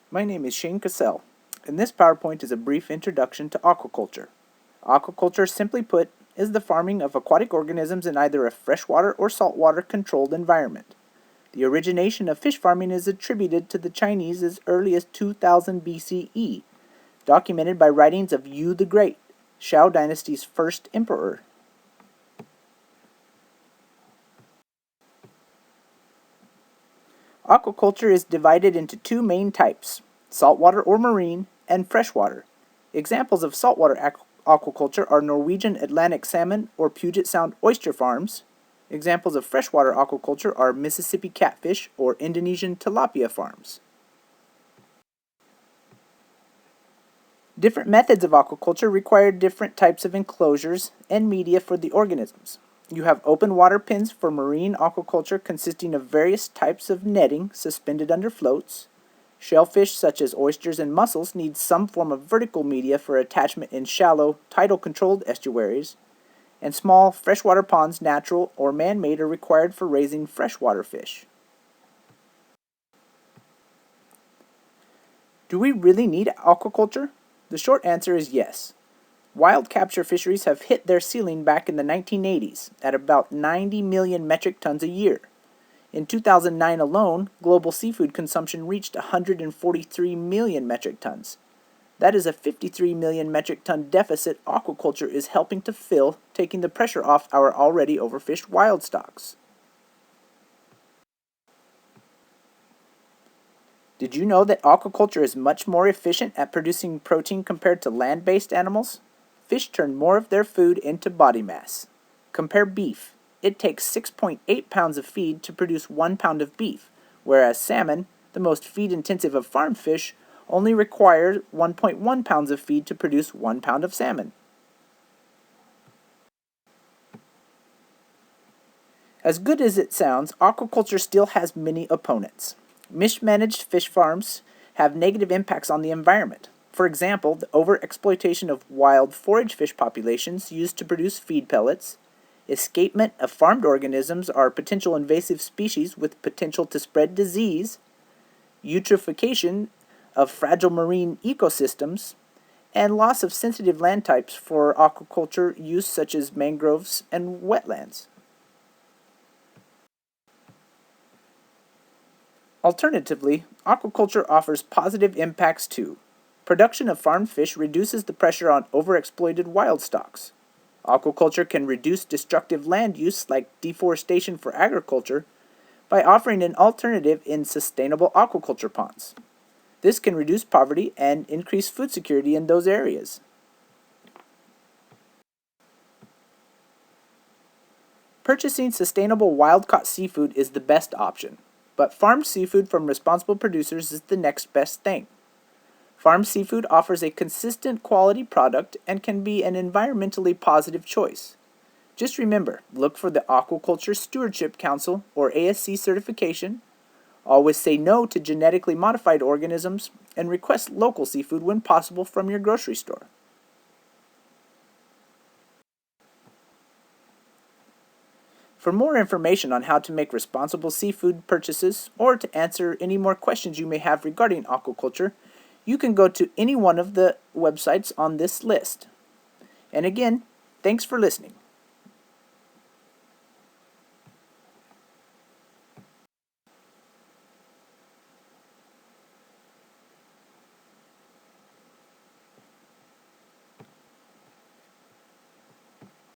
My name is Shane Cassell, and this PowerPoint is a brief introduction to aquaculture. Aquaculture, simply put, is the farming of aquatic organisms in either a freshwater or saltwater controlled environment. The origination of fish farming is attributed to the Chinese as early as 2000 BCE, documented by writings of Yu the Great, Shao dynasty's first emperor. Aquaculture is divided into two main types, saltwater or marine, and freshwater. Examples of saltwater aquaculture are Norwegian Atlantic salmon or Puget Sound oyster farms. Examples of freshwater aquaculture are Mississippi catfish or Indonesian tilapia farms. Different methods of aquaculture require different types of enclosures and media for the organisms. You have open water pens for marine aquaculture consisting of various types of netting suspended under floats. Shellfish such as oysters and mussels need some form of vertical media for attachment in shallow, tidal-controlled estuaries. And small freshwater ponds, natural or man-made, are required for raising freshwater fish. Do we really need aquaculture? The short answer is yes. Wild capture fisheries have hit their ceiling back in the 1980s at about 90 million metric tons a year. In 2009 alone, global seafood consumption reached 143 million metric tons. That is a 53 million metric ton deficit aquaculture is helping to fill, taking the pressure off our already overfished wild stocks. Did you know that aquaculture is much more efficient at producing protein compared to land-based animals? Fish turn more of their food into body mass. Compare beef. It takes 6.8 pounds of feed to produce 1 pound of beef, whereas salmon, the most feed-intensive of farm fish, only requires 1.1 pounds of feed to produce 1 pound of salmon. As good as it sounds, aquaculture still has many opponents. Mismanaged fish farms have negative impacts on the environment. For example, the overexploitation of wild forage fish populations used to produce feed pellets, escapement of farmed organisms are potential invasive species with potential to spread disease, eutrophication of fragile marine ecosystems, and loss of sensitive land types for aquaculture use such as mangroves and wetlands. Alternatively, aquaculture offers positive impacts too. Production of farmed fish reduces the pressure on overexploited wild stocks. Aquaculture can reduce destructive land use like deforestation for agriculture by offering an alternative in sustainable aquaculture ponds. This can reduce poverty and increase food security in those areas. Purchasing sustainable wild-caught seafood is the best option, but farmed seafood from responsible producers is the next best thing. Farmed seafood offers a consistent quality product and can be an environmentally positive choice. Just remember, look for the Aquaculture Stewardship Council or ASC certification. Always say no to genetically modified organisms and request local seafood when possible from your grocery store. For more information on how to make responsible seafood purchases or to answer any more questions you may have regarding aquaculture, you can go to any one of the websites on this list. And again, thanks for listening.